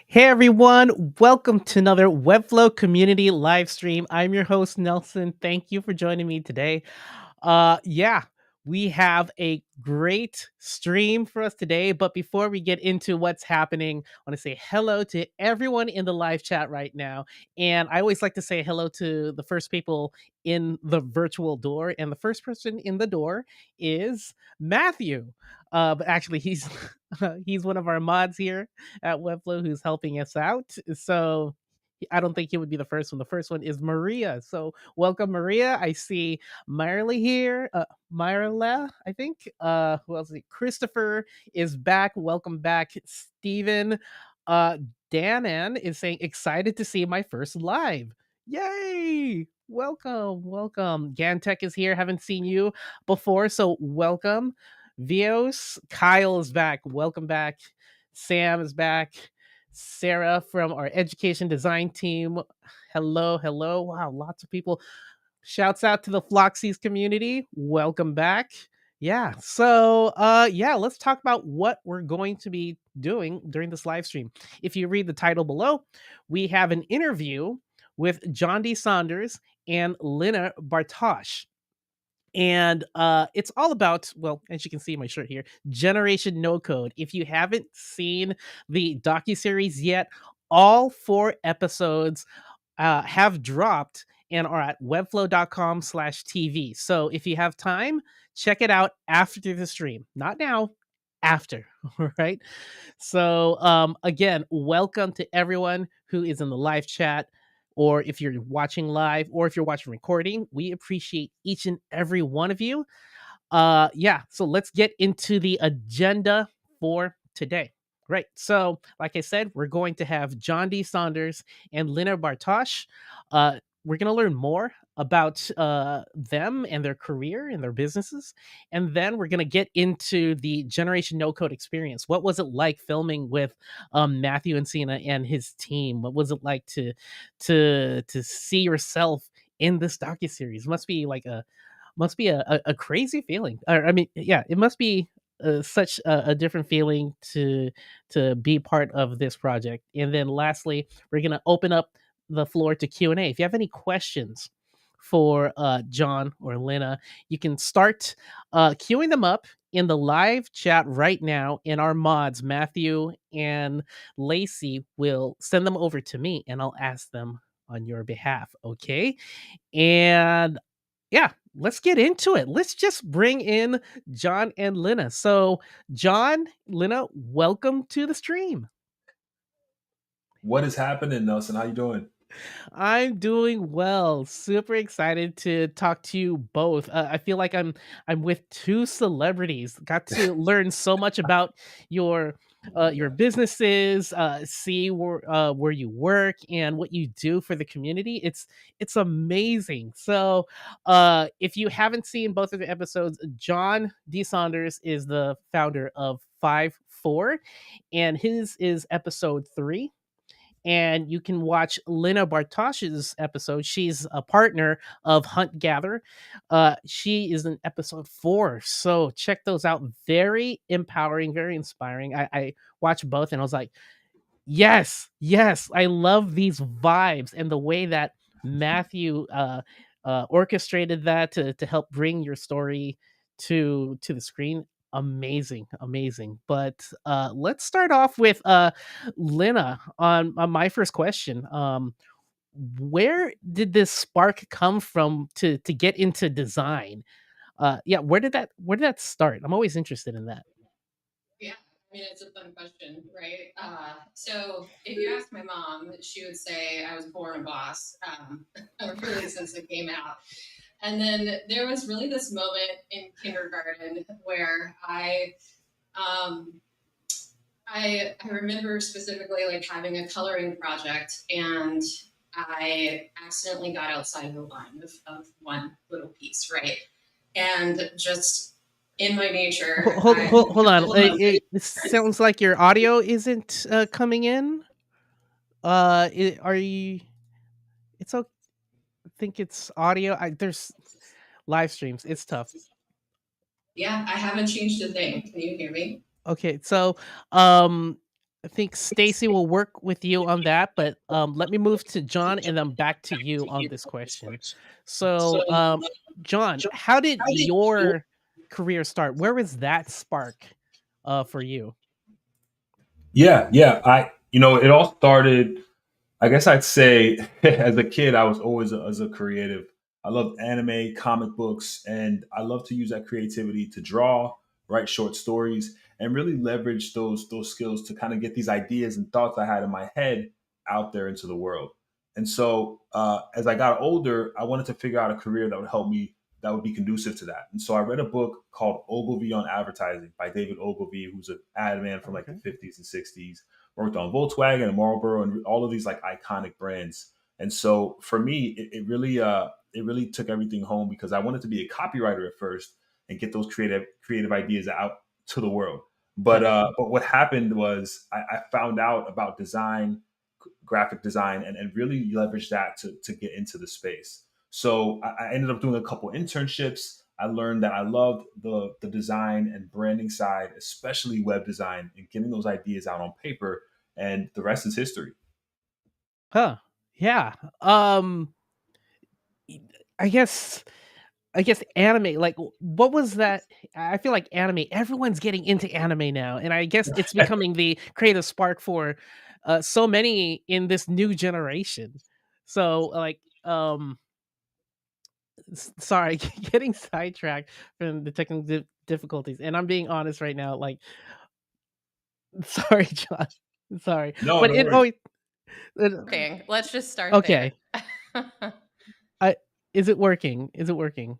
Hey everyone, welcome to another Webflow community live stream. I'm your host Nelson. Thank you for joining me today. Yeah, we have a great stream for us today, but before we get into what's happening, I want to say hello to everyone in the live chat right now. And I always like to say hello to the first people in the virtual door, and the first person in the door is Matthew. But actually he's he's one of our mods here at Webflow who's helping us out. So I don't think he would be the first one. The first one is Maria. So welcome, Maria. I see Marley here. Marla, I think. Who else? Christopher is back. Welcome back, Steven. Uh, Danan is saying excited to see my first live. Yay! Welcome, welcome. Gantech is here. Haven't seen you before, so welcome. Vios, Kyle is back. Welcome back. Sam is back. Sarah from our education design team. Hello, hello. Wow, lots of people. Shouts out to the Floxies community. Welcome back. Yeah, let's talk about what we're going to be doing during this live stream. If you read the title below, we have an interview with John D. Saunders and Lynna Bartosh. And it's all about, well, as you can see in my shirt here, Generation No Code. If you haven't seen the docuseries yet, all 4 episodes have dropped and are at webflow.com/TV. So if you have time, check it out after the stream. Not now, after. All right. So again, welcome to everyone who is in the live chat, or if you're watching live, or if you're watching recording. We appreciate each and every one of you. Yeah, so let's get into the agenda for today. Right. So, like I said, we're going to have John D. Saunders and Lynna Bartosh. We're going to learn more about them and their career and their businesses. And then we're going to get into the Generation No Code experience. What was it like filming with Matthew and Cena and his team? What was it like to see yourself in this docuseries? Must be a crazy feeling. I mean, yeah, it must be such a different feeling to be part of this project. And then lastly, we're gonna open up the floor to Q&A. If you have any questions for John or Lynna, you can start queuing them up in the live chat right now. And our mods, Matthew and Lacey, will send them over to me, and I'll ask them on your behalf. Okay, and yeah, let's get into it. Let's just bring in John and Lynna. So, John, Lynna, welcome to the stream. What is happening, Nelson? How you doing? I'm doing well. Super excited to talk to you both. I feel like I'm with two celebrities. Got to learn so much about your your businesses, see where you work and what you do for the community. It's amazing. So, if you haven't seen both of the episodes, John D. Saunders is the founder of 5-4, and his is episode 3, and you can watch Lynna Bartosh's episode. She's a partner of Hunt Gather. She is in episode 4, so check those out. Very empowering, very inspiring. I watched both, and I was like, yes, yes, I love these vibes and the way that Matthew orchestrated that to help bring your story to the screen. Amazing, amazing. But let's start off with Lynna on my first question. Where did this spark come from to get into design? Yeah, where did that start? I'm always interested in that. Yeah, I mean, it's a fun question, right? So if you ask my mom, she would say I was born a boss, really since it came out. And then there was really this moment in kindergarten where um, I remember specifically like having a coloring project, and I accidentally got outside the line of one little piece, right? And just in my nature, Hold on. It sounds like your audio isn't coming in. Are you? It's okay. I think it's audio. There's live streams. It's tough. yeah, I haven't changed a thing. Can you hear me? Okay, so um, I think Stacy will work with you on that, but let me move to John and then back to you on this question. So, John, how did your career start? Where was that spark for you? Yeah, yeah. It all started. I guess I'd say as a kid, I was always as a creative. I loved anime, comic books, and I love to use that creativity to draw, write short stories, and really leverage those skills to kind of get these ideas and thoughts I had in my head out there into the world. And so, as I got older, I wanted to figure out a career that would help me, that would be conducive to that. And so, I read a book called Ogilvy on Advertising by David Ogilvy, who's an ad man from like the Okay. 50s and 60s, worked on Volkswagen and Marlboro and all of these like iconic brands. And so for me, it really took everything home because I wanted to be a copywriter at first and get those creative ideas out to the world. Right. But what happened was I found out about design, graphic design, and really leveraged that to get into the space. So I ended up doing a couple internships. I learned that I loved the design and branding side, especially web design and getting those ideas out on paper. And the rest is history. Huh. Yeah. I guess I guess anime, like what was that? I feel like anime, everyone's getting into anime now. And I guess it's becoming the creative spark for so many in this new generation. So like sorry, getting sidetracked from the technical difficulties. And I'm being honest right now, like sorry, John. Sorry. No, But no it worries. always it, Okay, let's just start there. okay. I Is it working? Is it working?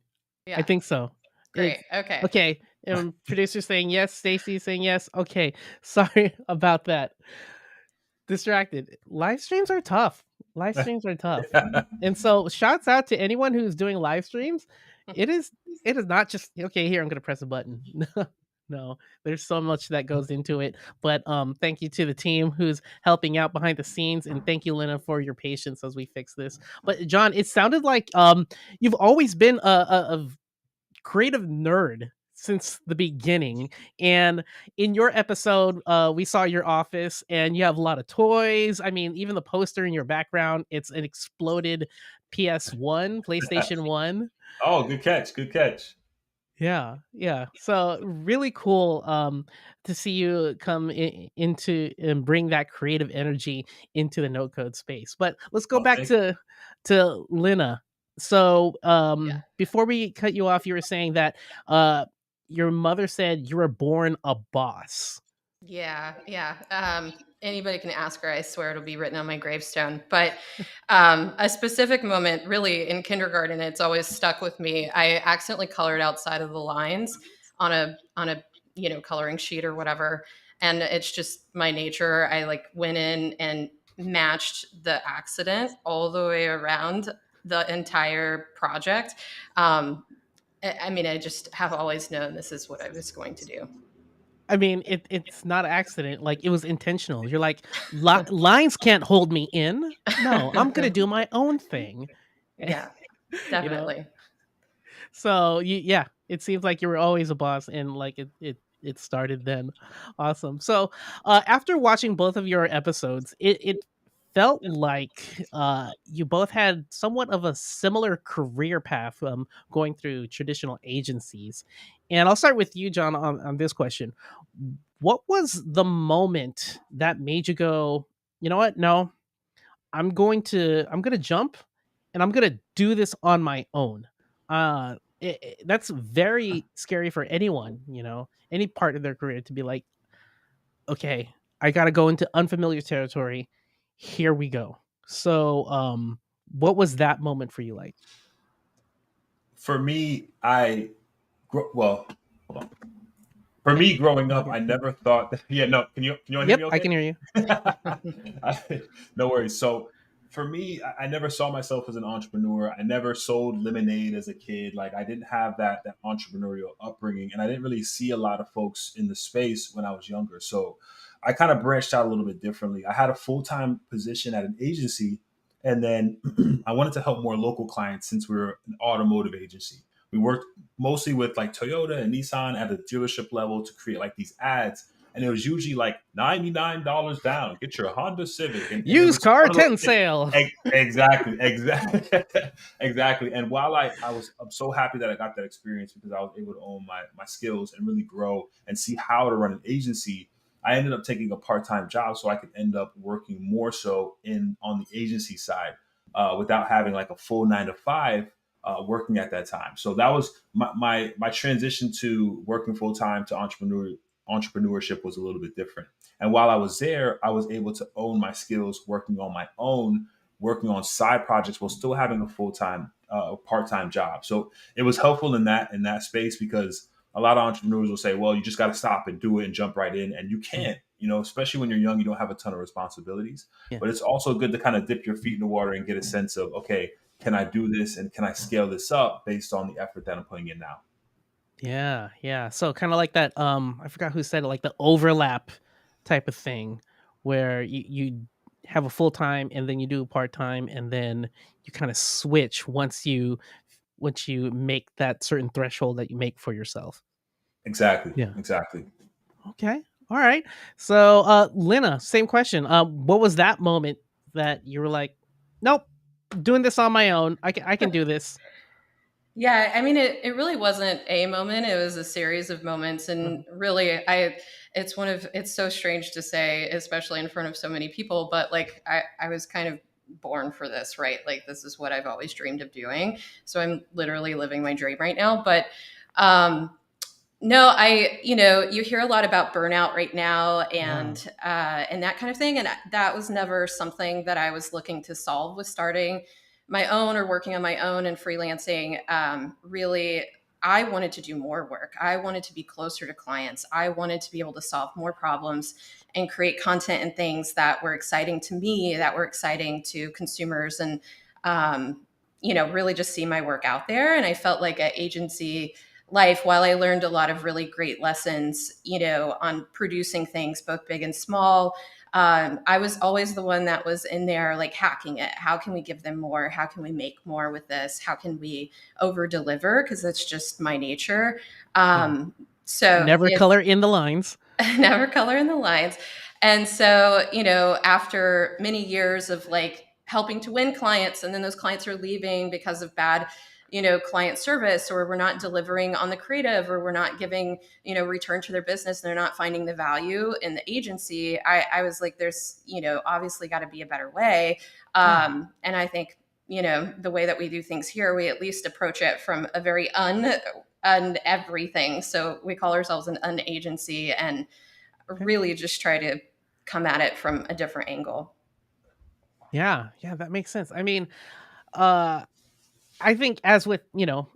I Yeah, think so. great. It's Okay. okay. Producer saying yes, Stacy saying yes. Okay. Sorry about that. Distracted. Live streams are tough. Live streams are tough. And so shouts out to anyone who's doing live streams. It is it is not just okay, here I'm gonna press a button. No, there's so much that goes into it. But thank you to the team who's helping out behind the scenes, and thank you, Lynna, for your patience as we fix this. But John, it sounded like you've always been a creative nerd since the beginning. And in your episode, we saw your office and you have a lot of toys. I mean, even the poster in your background, it's an exploded PS1, PlayStation 1. Oh, good catch. Good catch. Yeah, yeah. So really cool to see you come into and bring that creative energy into the no code space. But let's go Oh, back thank you. to Lynna. So Yeah. before we cut you off, you were saying that uh your mother said you were born a boss. Yeah, yeah. Anybody can ask her. I swear it'll be written on my gravestone. But a specific moment, really, in kindergarten, it's always stuck with me. I accidentally colored outside of the lines on a coloring sheet or whatever, and it's just my nature. I like went in and matched the accident all the way around the entire project. I mean, I just have always known this is what I was going to do. I mean, it's not an accident. Like it was intentional. You're like lines can't hold me in. No, I'm gonna do my own thing. Yeah, you know, definitely. So yeah, it seems like you were always a boss, and like it started then. Awesome. So after watching both of your episodes, it felt like you both had somewhat of a similar career path, going through traditional agencies. And I'll start with you, John, on this question. What was the moment that made you go, you know what? No, I'm gonna jump and I'm gonna do this on my own. That's very scary for anyone, any part of their career to be like, okay, I gotta go into unfamiliar territory. Here we go. So, what was that moment for you like? For me, well, hold on. For me, growing All up, good. I never thought that. Yeah, no. Can you all hear me? Yep, I Okay. can hear you. No worries. So for me, I never saw myself as an entrepreneur. I never sold lemonade as a kid. Like I didn't have that entrepreneurial upbringing, and I didn't really see a lot of folks in the space when I was younger. So I kind of branched out a little bit differently. I had a full time position at an agency, and then I wanted to help more local clients since we were an automotive agency. We worked mostly with like Toyota and Nissan at a dealership level to create like these ads. and it was usually like $99 down, get your Honda Civic, and it Used was car one of 10 those. sale. Exactly, exactly, exactly. And while I'm so happy that I got that experience because I was able to own my skills and really grow and see how to run an agency. I ended up taking a part time job so I could end up working more so in on the agency side without having like a full 9 to 5 working at that time. So that was my transition to working full time to entrepreneurship was a little bit different. And while I was there, I was able to own my skills working on my own, working on side projects while still having a full time, part time job. So it was helpful in that space because a lot of entrepreneurs will say, "Well, you just got to stop and do it and jump right in," and you Mm, can't. You know, especially when you're young, you don't have a ton of responsibilities. yeah. But it's also good to kind of dip your feet in the water and get a sense of, okay, can I do this and can I scale this up based on the effort that I'm putting in now? Yeah, yeah. So kind of like that I forgot who said it, like the overlap type of thing where you have a full-time and then you do part-time and then you kind of switch once you make that certain threshold that you make for yourself. Exactly, Yeah. exactly. Okay. All right. So Lynna, same question. What was that moment that you were like, "Nope, doing this on my own. I can do this." Yeah, I mean, it really wasn't a moment. It was a series of moments. And Mhm. really, it's so strange to say, especially in front of so many people, but like, I was kind of born for this, right? Like, this is what I've always dreamed of doing. So I'm literally living my dream right now. But, um, no, you hear a lot about burnout right now Yeah. and that kind of thing. And that was never something that I was looking to solve with starting my own or working on my own and freelancing. Really, I wanted to do more work. I wanted to be closer to clients. I wanted to be able to solve more problems and create content and things that were exciting to me, that were exciting to consumers, and really just see my work out there. And I felt like an agency life, while I learned a lot of really great lessons, on producing things, both big and small, I was always the one that was in there, like hacking it. How can we give them more? How can we make more with this? How can we over deliver? Because that's just my nature. Yeah. So Never color in the lines. never color in the lines. And so, after many years of like helping to win clients, and then those clients are leaving because of bad, client service, or we're not delivering on the creative, or we're not giving, return to their business, and they're not finding the value in the agency, I was like, there's, obviously got to be a better way. Yeah. And I think, the way that we do things here, we at least approach it from a very un everything. So we call ourselves an un agency and Okay. really just try to come at it from a different angle. Yeah. Yeah, that makes sense. I mean, uh I think as with,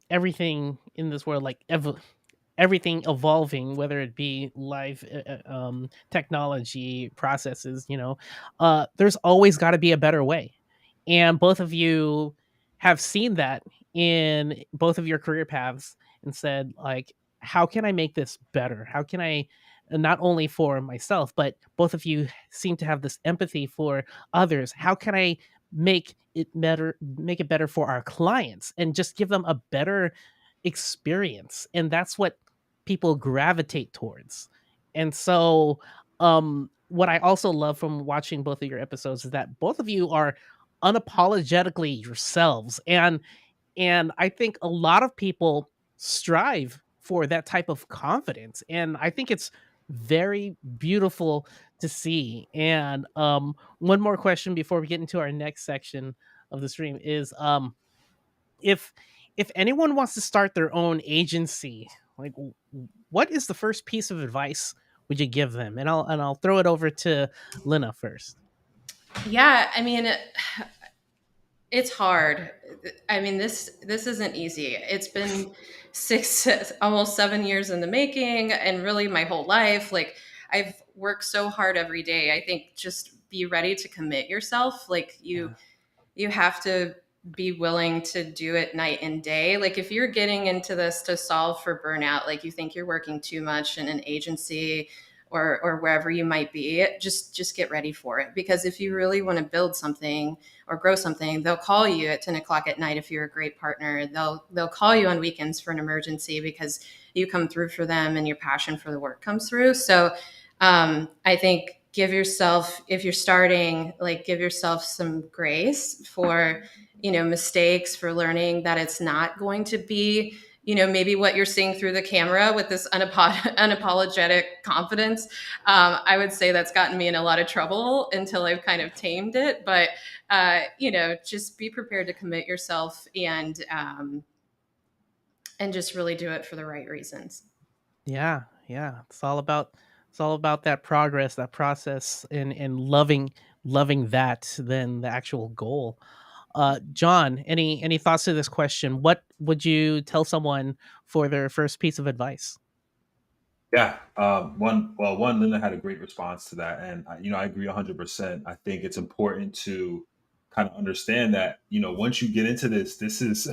everything in this world, like everything evolving, whether it be life, technology, processes, there's always got to be a better way. And both of you have seen that in both of your career paths and said, like, how can I make this better? How can I, not only for myself, but both of you seem to have this empathy for others. How can I make it better for our clients and just give them a better experience? And that's what people gravitate towards. And so, what I also love from watching both of your episodes is that both of you are unapologetically yourselves, and I think a lot of people strive for that type of confidence, and I think it's very beautiful to see. And one more question before we get into our next section of the stream is, if anyone wants to start their own agency, like, what is the first piece of advice would you give them? And I'll throw it over to Lynna first. Yeah, I mean, it's hard. I mean, this isn't easy. It's been 6, almost 7 years in the making, and really my whole life. Like, I've worked so hard every day. I think just be ready to commit yourself. Like, you Yeah. you have to be willing to do it night and day. Like, if you're getting into this to solve for burnout, like you think you're working too much in an agency or wherever you might be, just get ready for it. Because if you really want to build something or grow something, they'll call you at 10 o'clock at night if you're a great partner. They'll call you on weekends for an emergency because you come through for them and your passion for the work comes through. So I think give yourself, if you're starting, like give yourself some grace for, mistakes, for learning that it's not going to be, maybe what you're seeing through the camera with this unapologetic confidence. I would say that's gotten me in a lot of trouble until I've kind of tamed it. But, just be prepared to commit yourself, and just really do it for the right reasons. Yeah, yeah. It's all about that progress, that process, and loving that than the actual goal. John, any thoughts to this question? What would you tell someone for their first piece of advice? Yeah. One, Linda had a great response to that, and I agree 100%. I think it's important to kind of understand that once you get into this is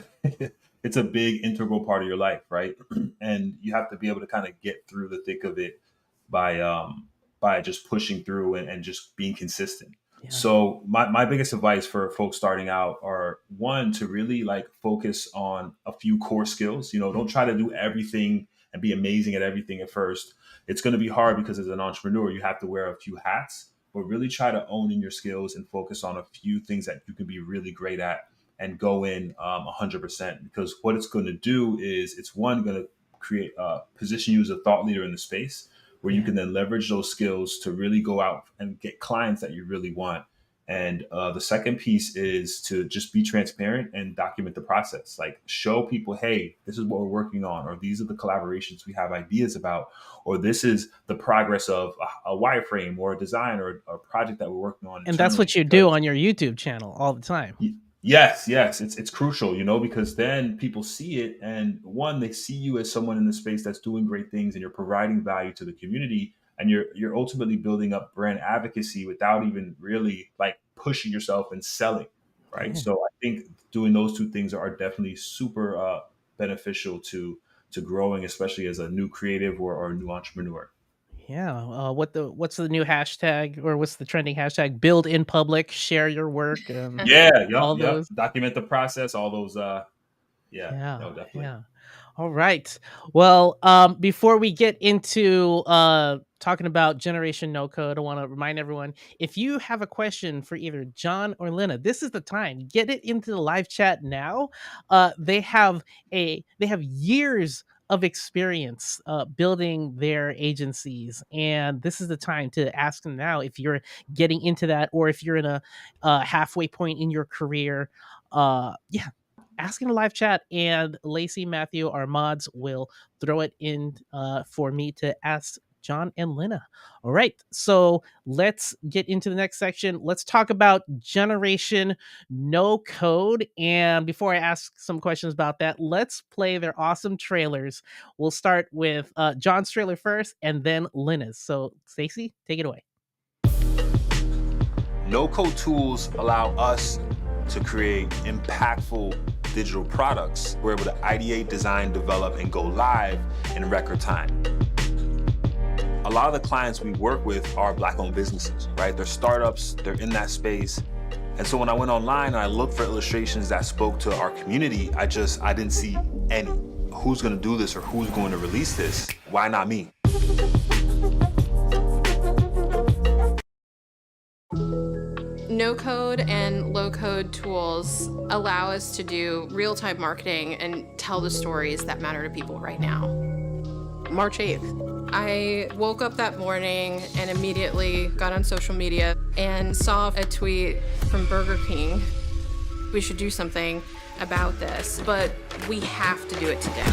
it's a big integral part of your life, right? And you have to be able to kind of get through the thick of it by just pushing through and just being consistent. Yeah. So my biggest advice for folks starting out are, one, to really like focus on a few core skills. Don't try to do everything and be amazing at everything at first. It's going to be hard because as an entrepreneur, you have to wear a few hats, but really try to own in your skills and focus on a few things that you can be really great at and go in 100%. Because what it's going to do is it's one, going to create position you as a thought leader in the space where you Yeah. can then leverage those skills to really go out and get clients that you really want. And the second piece is to just be transparent and document the process. Like show people, hey, this is what we're working on, or these are the collaborations we have ideas about, or this is the progress of a wireframe or a design or a project that we're working on And that's internally. what you do Because on your YouTube channel all the time. yes, it's crucial, because then people see it, and one, they see you as someone in the space that's doing great things, and you're providing value to the community, and you're ultimately building up brand advocacy without even really like pushing yourself and selling, right? Yeah. So I think doing those two things are definitely super beneficial to growing, especially as a new creative or a new entrepreneur. Yeah. What's the new hashtag, or what's the trending hashtag? Build in public, share your work, Yeah, yep, all yep. those. Document the process, all those. Yeah, Yeah, no, definitely. yeah. All right. Well, before we get into talking about Generation No Code, I want to remind everyone, if you have a question for either John or Lynna, this is the time. Get it into the live chat now. They have years of experience building their agencies, and this is the time to ask them now if you're getting into that, or if you're in a halfway point in your career. Yeah, ask in a live chat, and Lacey, Matthew, our mods, will throw it in for me to ask John and Lynna. All right, so let's get into the next section. Let's talk about Generation No Code. And before I ask some questions about that, let's play their awesome trailers. We'll start with John's trailer first, and then Lynna's. So, Stacey, take it away. No code tools allow us to create impactful digital products. We're able to ideate, design, develop, and go live in record time. A lot of the clients we work with are Black-owned businesses, right? They're startups, they're in that space. And so when I went online and I looked for illustrations that spoke to our community, I didn't see any. Who's gonna do this, or who's going to release this? Why not me? No code and low code tools allow us to do real-time marketing and tell the stories that matter to people right now. March 8th, I woke up that morning and immediately got on social media and saw a tweet from Burger King. We should do something about this, but we have to do it today.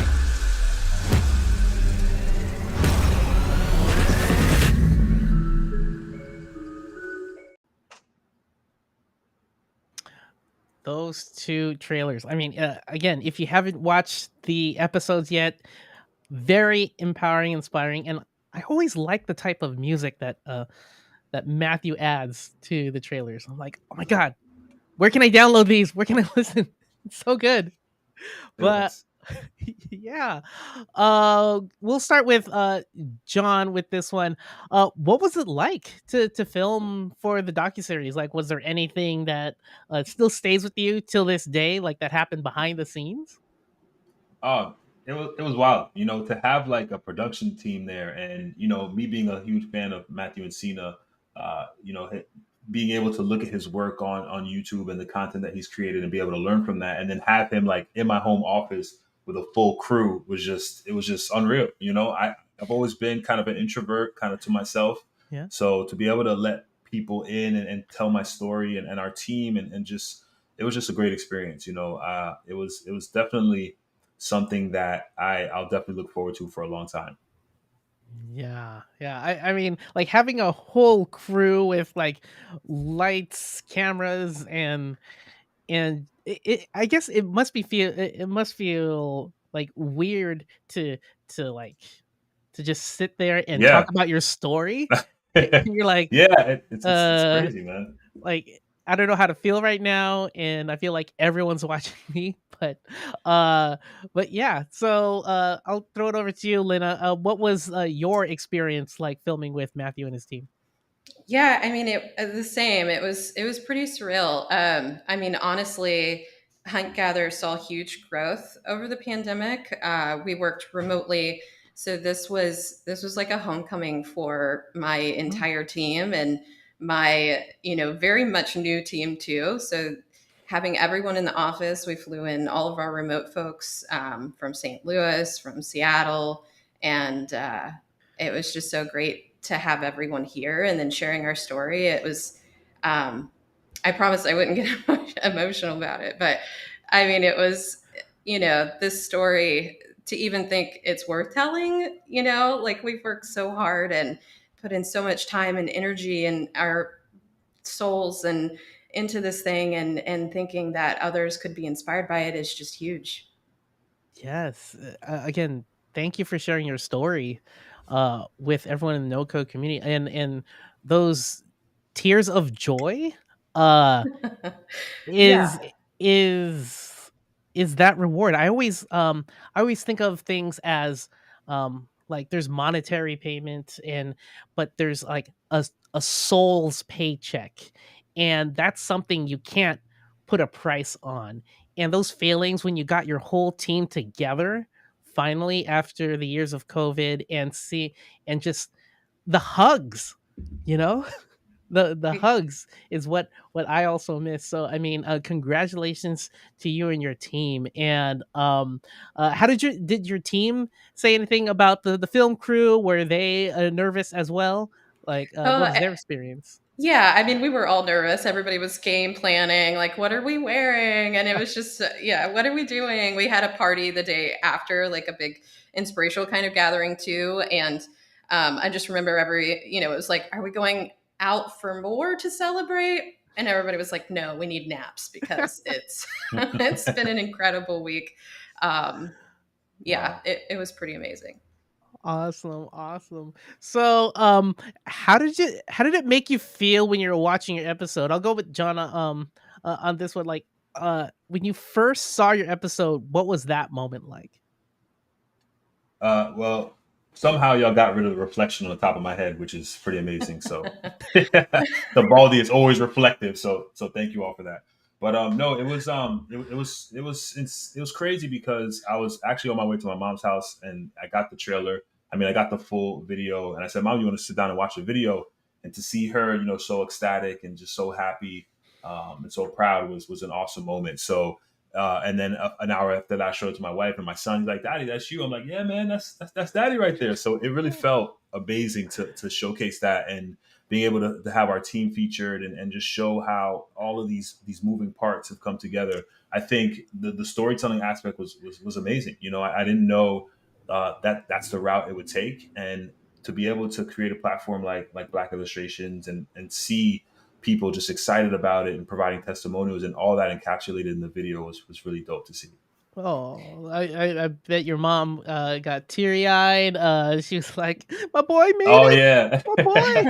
Those two trailers. I mean, again, if you haven't watched the episodes yet, very empowering, inspiring, and I always like the type of music that Matthew adds to the trailers. I'm like, oh my god, where can I download these? Where can I listen? It's so good. But Yes. yeah, we'll start with John with this one. What was it like to film for the docuseries? Like, was there anything that still stays with you till this day, like that happened behind the scenes? it was wild, to have like a production team there, and me being a huge fan of Matthew and Cena, being able to look at his work on YouTube and the content that he's created and be able to learn from that, and then have him like in my home office with a full crew was just unreal. I've always been kind of an introvert, kind of to myself, Yeah. so to be able to let people in and tell my story and our team and just it was just a great experience. It was definitely something that I'll definitely look forward to for a long time. Yeah, yeah. I mean, like having a whole crew with like lights, cameras, and I guess it must feel like weird to like to just sit there and talk Yeah. about your story. And Yeah, you're like, it's uh, crazy, man. like I don't know how to feel right now, and I feel like everyone's watching me. Uh, but yeah. So I'll throw it over to you, Lynna. What was your experience like filming with Matthew and his team? Yeah, I mean, the same. It was pretty surreal. I mean, honestly, Hunt Gather saw huge growth over the pandemic. We worked remotely, so this was like a homecoming for my Mhm. entire team and my very much new team too. So having everyone in the office, we flew in all of our remote folks from St. Louis, from Seattle, and it was just so great to have everyone here and then sharing our story. It was, um, I promised I wouldn't get emotional about it, but I mean, it was, this story to even think it's worth telling, like we've worked so hard and put in so much time and energy and our souls and into this thing and thinking that others could be inspired by it is just huge. Yes. Again, thank you for sharing your story with everyone in the no code community, and those tears of joy. Uh, Yeah. is is is that reward. I always think of things as like there's monetary payment, and but there's like a soul's paycheck, and that's something you can't put a price on. And those feelings when you got your whole team together finally after the years of COVID, and just the hugs, you know the hugs is what I also miss. So I mean, congratulations to you and your team. And how did your team say anything about the film crew? Were they nervous as well? Like, what Oh, was their experience? yeah, I mean, we were all nervous. Everybody was game planning, like, what are we wearing? And it was just, yeah, what are we doing? We had a party the day after, like a big inspirational kind of gathering too. And I just remember it was like, are we going out for more to celebrate? And everybody was like, no, we need naps because it's it's been an incredible week. Um, yeah, Wow. it was pretty amazing. Awesome, awesome. So, how did it make you feel when you were watching your episode? I'll go with John on this one. Like, when you first saw your episode, what was that moment like? Well, somehow y'all got rid of the reflection on the top of my head, which is pretty amazing. So the baldy is always reflective. So thank you all for that. But no, it was crazy because I was actually on my way to my mom's house and I got the trailer. I mean, I got the full video, and I said, "Mom, you want to sit down and watch the video?" And to see her, so ecstatic and just so happy, and so proud was an awesome moment. So and then an hour after that, I showed it to my wife and my son. He's like, "Daddy, that's you." I'm like, "Yeah, man, that's Daddy right there." So it really felt amazing to showcase that and being able to have our team featured and just show how all of these moving parts have come together. I think the storytelling aspect was amazing. I didn't know that that's the route it would take, and to be able to create a platform like Black Illustrations and see people just excited about it and providing testimonials and all that encapsulated in the video was really dope to see. Oh, I bet your mom got teary eyed. She was like, "My boy made Oh it, yeah. my boy."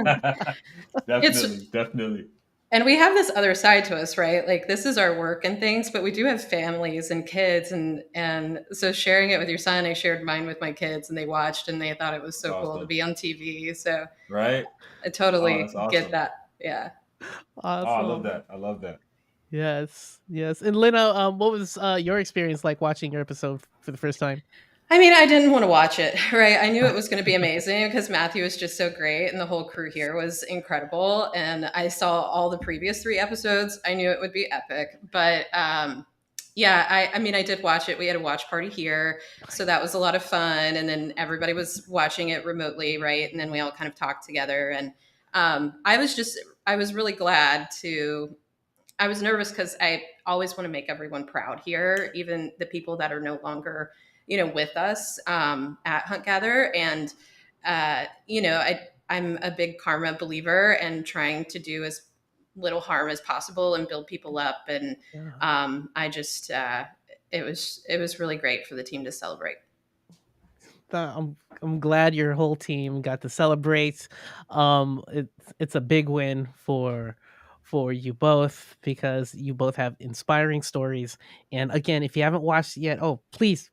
It's Definitely, definitely. And we have this other side to us, right? Like this is our work and things, but we do have families and kids and so sharing it with your son, I shared mine with my kids and they watched and they thought it was That's so cool to awesome. be on TV. So Right? I Oh, that's totally get awesome. that. Yeah. Oh, I love Awesome. that. I love that. Yes, yes. And Lena, what was your experience like watching your episode for the first time? I mean, I didn't want to watch it, right? I knew it was going to be amazing because Matthew was just so great and the whole crew here was incredible. And I saw all the previous 3 episodes. I knew it would be epic. But yeah, I mean, I did watch it. We had a watch party here. So that was a lot of fun. And then everybody was watching it remotely, right? And then we all kind of talked together. And I was really glad to I was nervous because I always want to make everyone proud here, even the people that are no longer, with us at Hunt Gather. And I'm a big karma believer and trying to do as little harm as possible and build people up. And Yeah. I just it was really great for the team to celebrate. I'm glad your whole team got to celebrate. It's a big win for you both because you both have inspiring stories. And again, if you haven't watched it yet, oh please,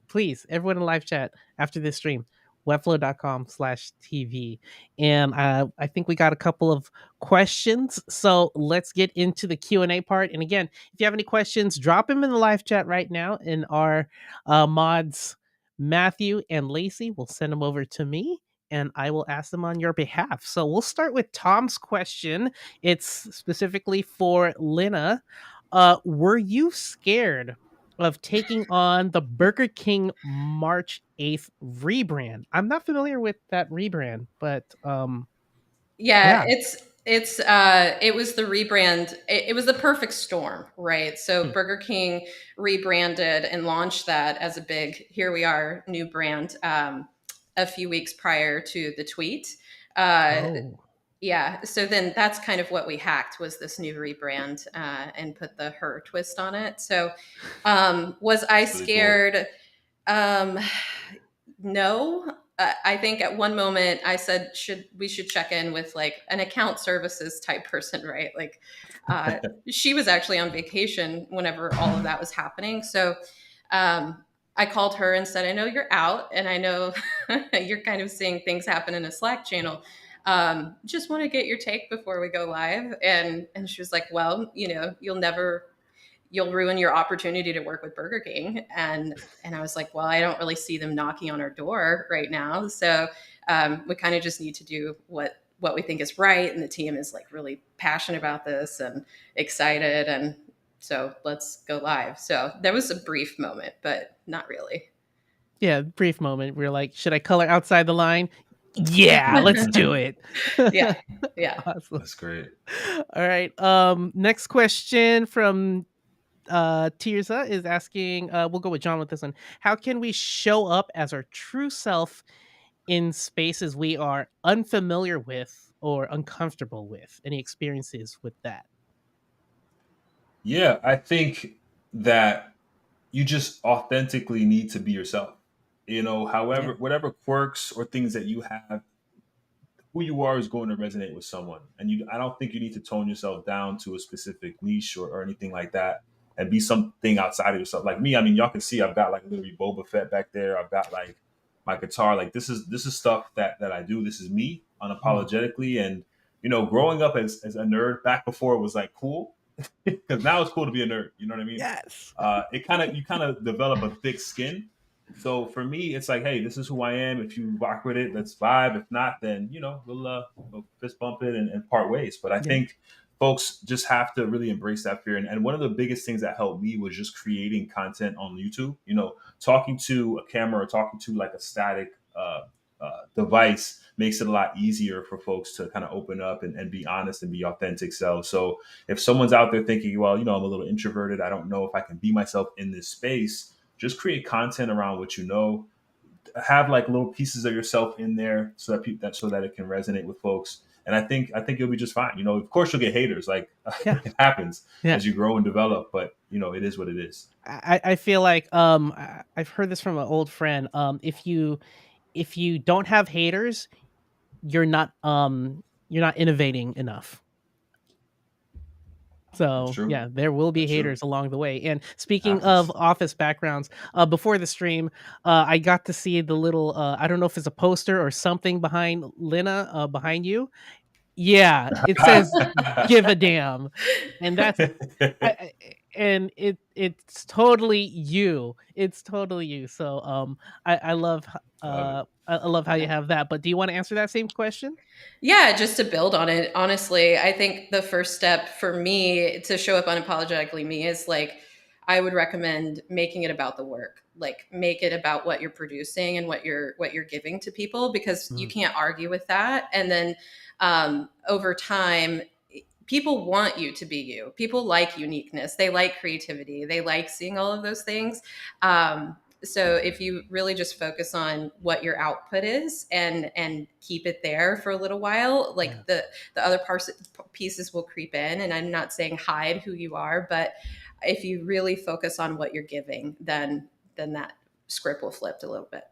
everyone in live chat after this stream, webflow.com/TV. And I think we got a couple of questions, so let's get into the Q&A part. And again, if you have any questions, drop them in the live chat right now, and our mods Matthew and Lacey will send them over to me and I will ask them on your behalf. So we'll start with Tom's question. It's specifically for Lynna. Were you scared of taking on the Burger King March 8th rebrand? I'm not familiar with that rebrand, but Yeah, yeah. it was the rebrand. It was the perfect storm, right? So Hmm. Burger King rebranded and launched that as a big here we are new brand a few weeks prior to the tweet. Uh, Oh. yeah, so then that's kind of what we hacked was this new rebrand and put the her twist on it. So was I That's really cool. scared? Um, no. I think at one moment I said we should check in with like an account services type person, right? Like uh, she was actually on vacation whenever all of that was happening. So I called her and said, I know you're out and I know you're kind of seeing things happen in a Slack channel. Just want to get your take before we go live. And she was like, well, you'll ruin your opportunity to work with Burger King. And I was like, well, I don't really see them knocking on our door right now. So we kind of just need to do what we think is right. And the team is like really passionate about this and excited. And so let's go live. So there was a brief moment, but not really. Yeah, brief moment. We're like, should I color outside the line? Yeah, let's do it. Yeah. Yeah. Awesome. That's great. All right. Next question from Tirza is asking, we'll go with John with this one. How can we show up as our true self in spaces we are unfamiliar with or uncomfortable with? Any experiences with that? Yeah, I think that you just authentically need to be yourself. Yeah. However, whatever quirks or things that you have, who you are is going to resonate with someone. And I don't think you need to tone yourself down to a specific niche or anything like that and be something outside of yourself. Like me, I mean, y'all can see I've got like literally Boba Fett back there. I've got like my guitar. Like this is stuff that I do. This is me Mm. unapologetically. And growing up as a nerd back before it was like cool because now it's cool to be a nerd. You know what I mean? Yes. It you kind of develop a thick skin. So for me, it's like, hey, this is who I am. If you rock with it, let's vibe. If not, then we'll fist bump it and part ways. But I Yeah. think folks just have to really embrace that fear. And one of the biggest things that helped me was just creating content on YouTube. Talking to a camera or talking to like a static device makes it a lot easier for folks to kind of open up and be honest and be authentic selves. So if someone's out there thinking, well, I'm a little introverted, I don't know if I can be myself in this space, just create content around what you know. Have like little pieces of yourself in there so that it can resonate with folks. And I think you'll be just fine. Of course you'll get haters, like Yeah. it happens Yeah. as you grow and develop, but it is what it is. I feel like I've heard this from an old friend. If you don't have haters, you're not innovating enough. That's So true. yeah, there will be That's true. haters along the way. And speaking of Happens. office backgrounds, before the stream, I got to see the little I don't know if it's a poster or something behind Lynna, behind you. Yeah, it says "Give a damn," and that's and it's totally you. It's totally you. So I love Love it. I love how you Yeah. have that. But do you want to answer that same question? Yeah, just to build on it, honestly, I think the first step for me to show up unapologetically me is like, I would recommend making it about the work. Like, make it about what you're producing and what you're giving to people, because you Mm, can't argue with that. And then over time, people want you to be you. People like uniqueness. They like creativity. They like seeing all of those things. So if you really just focus on what your output is and keep it there for a little while, yeah. like the other parts pieces will creep in. And I'm not saying hide who you are, but if you really focus on what you're giving, then that script will flip a little bit.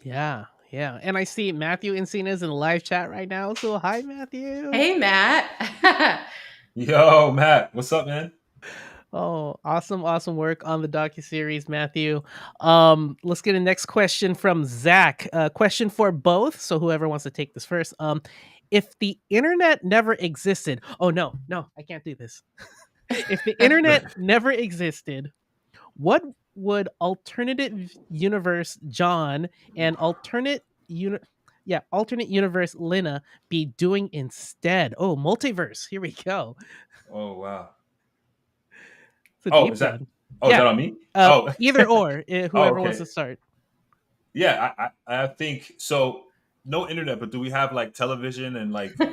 Yeah. Yeah. And I see Matthew Encina's in the live chat right now. So hi, Matthew. Hey, Matt. Yo, Matt, what's up, man? Oh, awesome, awesome work on the docuseries, Matthew. Let's get a next question from Zach. Question for both. So whoever wants to take this first. If the internet never existed, oh no, I can't do this. If the internet never existed, what would alternative universe John and alternate universe Lynna be doing instead? Oh, multiverse. Here we go. Oh wow. It's a Oh, deep one. is Yeah. that on me? Oh, Either or, oh, whoever wants okay. to start. Yeah, I think so. No internet, but do we have like television and like He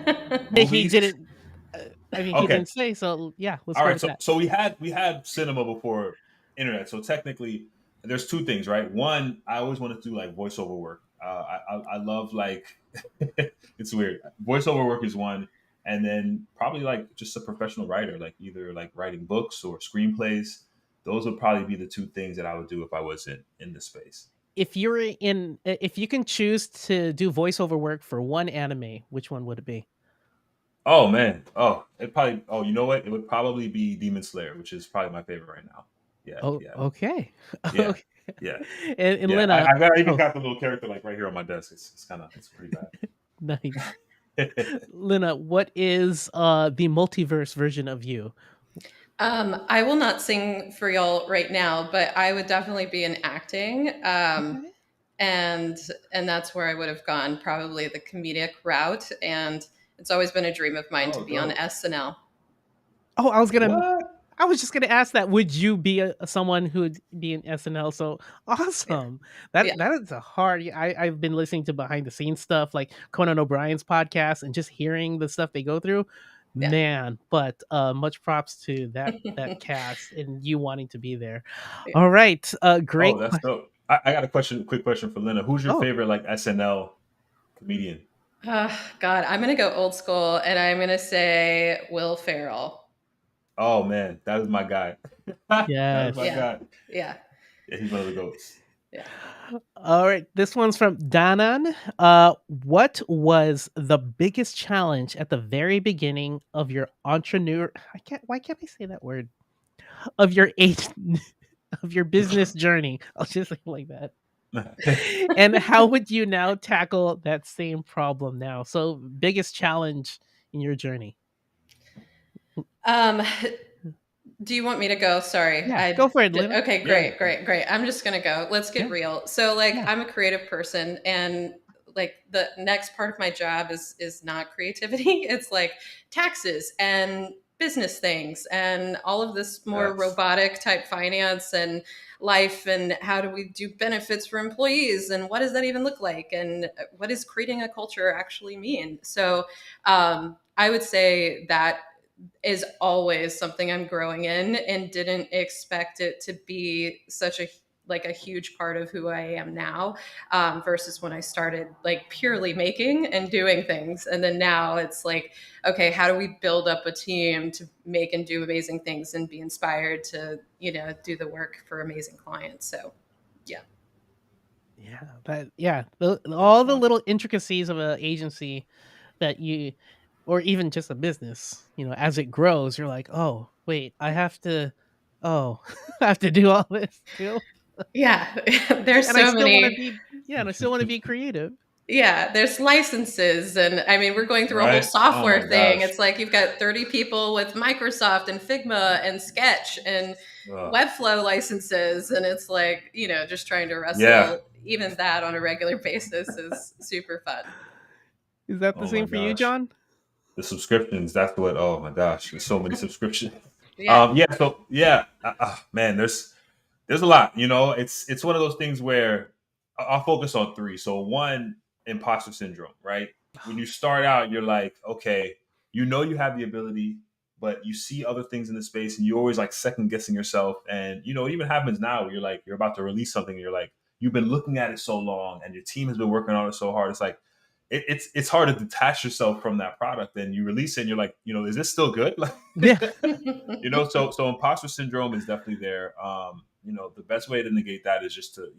movies? didn't. I mean, he Okay. didn't say. So yeah, let's All go right. with So that. we had cinema before internet. So technically, there's two things, right? One, I always wanted to do like voiceover work. I love like it's weird. Voiceover work is one, and then probably like just a professional writer, like either like writing books or screenplays. Those would probably be the two things that I would do if I was in the space. If you can choose to do voiceover work for one anime, which one would it be? Oh man. Oh, it probably. Oh, you know what? It would probably be Demon Slayer, which is probably my favorite right now. Yeah, Oh, yeah, okay. yeah, Okay. yeah, And yeah. Lena, I even oh, got the little character like right here on my desk. It's pretty nice. bad. Lena, what is the multiverse version of you? I will not sing for y'all right now, but I would definitely be in acting. Okay. And and that's where I would have gone, probably the comedic route. And it's always been a dream of mine to Oh, be on dope. SNL. Oh, What? I was just gonna ask that. Would you be someone who would be in SNL? So Yeah, awesome. yeah, That is a hard. I've been listening to behind the scenes stuff like Conan O'Brien's podcast and just hearing the stuff they go through. yeah. Man, but much props to that cast and you wanting to be there. Yeah. All right, Oh, great that's question. dope. I got a quick question for Lena. Who's your Oh, favorite like SNL comedian? God, I'm gonna go old school, and I'm gonna say Will Ferrell. Oh man, that is my guy. That is my yes. Yeah, guy. yeah, Yeah, he's one of the goats. yeah. All right, this one's from Danan. What was the biggest challenge at the very beginning of your entrepreneur? I can't. Why can't I say that word? Of your age, of your business journey. I'll just say it like that. And how would you now tackle that same problem now? So, biggest challenge in your journey? Um, do you want me to go? Sorry. Yeah, go for it, Lynn. Okay, Yeah. great. I'm just gonna go. Let's get Yeah, real. So, like, yeah. I'm a creative person, and like the next part of my job is not creativity. It's like taxes and business things and all of this more Facts. robotic type finance and life, and how do we do benefits for employees, and what does that even look like, and what does creating a culture actually mean? So I would say that is always something I'm growing in, and didn't expect it to be such a like a huge part of who I am now, versus when I started like purely making and doing things. And then now it's like, okay, how do we build up a team to make and do amazing things and be inspired to, do the work for amazing clients? So, yeah. All the Fun. little intricacies of an agency that you, or even just a business, as it grows, you're like, oh wait, oh, I have to do all this too, Yeah. There's and I so still want to many. be, yeah, and I still want to be creative. Yeah, there's licenses, and I mean, we're going through a whole Right? Oh my software thing. gosh. It's like you've got 30 people with Microsoft and Figma and Sketch and Ugh. Webflow licenses, and it's like, just trying to Yeah. wrestle even that on a regular basis is super fun. Is that the Oh my same for you, gosh. John? The subscriptions, that's what, oh my gosh, there's so many subscriptions. Yeah. Yeah, so yeah, man, there's a lot. It's one of those things where I'll focus on three. So one, imposter syndrome, right? When you start out, you're like, okay, you have the ability, but you see other things in the space, and you're always like second guessing yourself. And it even happens now where you're about to release something, and you're like, you've been looking at it so long, and your team has been working on it so hard. It's like it's hard to detach yourself from that product, and you release it, and you're like, is this still good? Like, Yeah. so imposter syndrome is definitely there. The best way to negate that is just to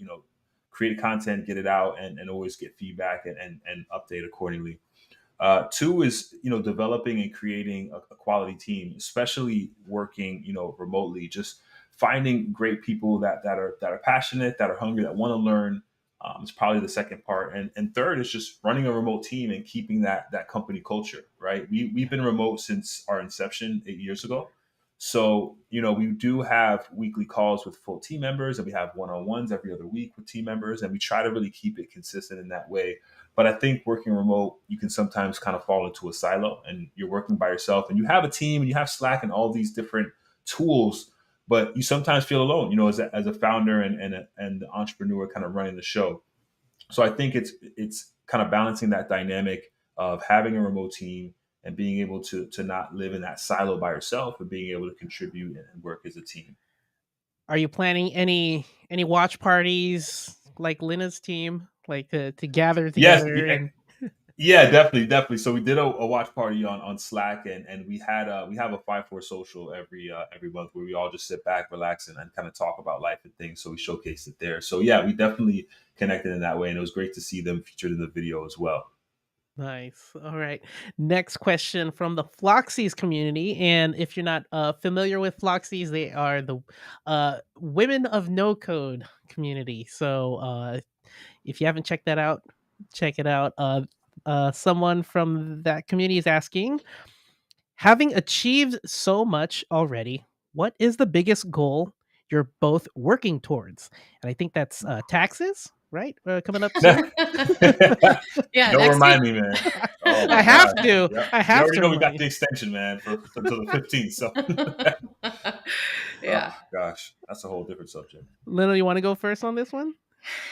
create content, get it out, and always get feedback and update accordingly. Two is developing and creating a quality team, especially working remotely. Just finding great people that are passionate, that are hungry, that want to learn. Is probably the second part, and third is just running a remote team and keeping that company culture. Right, we've been remote since our inception 8 years ago. So we do have weekly calls with full team members, and we have one-on-ones every other week with team members, and we try to really keep it consistent in that way. But I think working remote, you can sometimes kind of fall into a silo, and you're working by yourself, and you have a team, and you have Slack and all these different tools, but you sometimes feel alone, as a founder and the entrepreneur kind of running the show. So I think it's kind of balancing that dynamic of having a remote team and being able to not live in that silo by yourself, but being able to contribute and work as a team. Are you planning any watch parties like Lynna's team, like to gather Yes, together and yeah, definitely, definitely. So we did a watch party on Slack, and we have a 5-4 social every month where we all just sit back, relax, and kind of talk about life and things. So we showcased it there. So yeah, we definitely connected in that way, and it was great to see them featured in the video as well. Nice. All right. Next question from the Floxies community. And if you're not familiar with Floxies, they are the Women of No Code community. So if you haven't checked that out, check it out. Someone from that community is asking, having achieved so much already, what is the biggest goal you're both working towards? And I think that's taxes, right? Coming up soon. Yeah, Don't next week. remind me, man. Oh I my have gosh. to. Yep. I We have already to know we got remind the you. extension, man, for until the 15th. So, oh Yeah. gosh, that's a whole different subject. Lino, you want to go first on this one?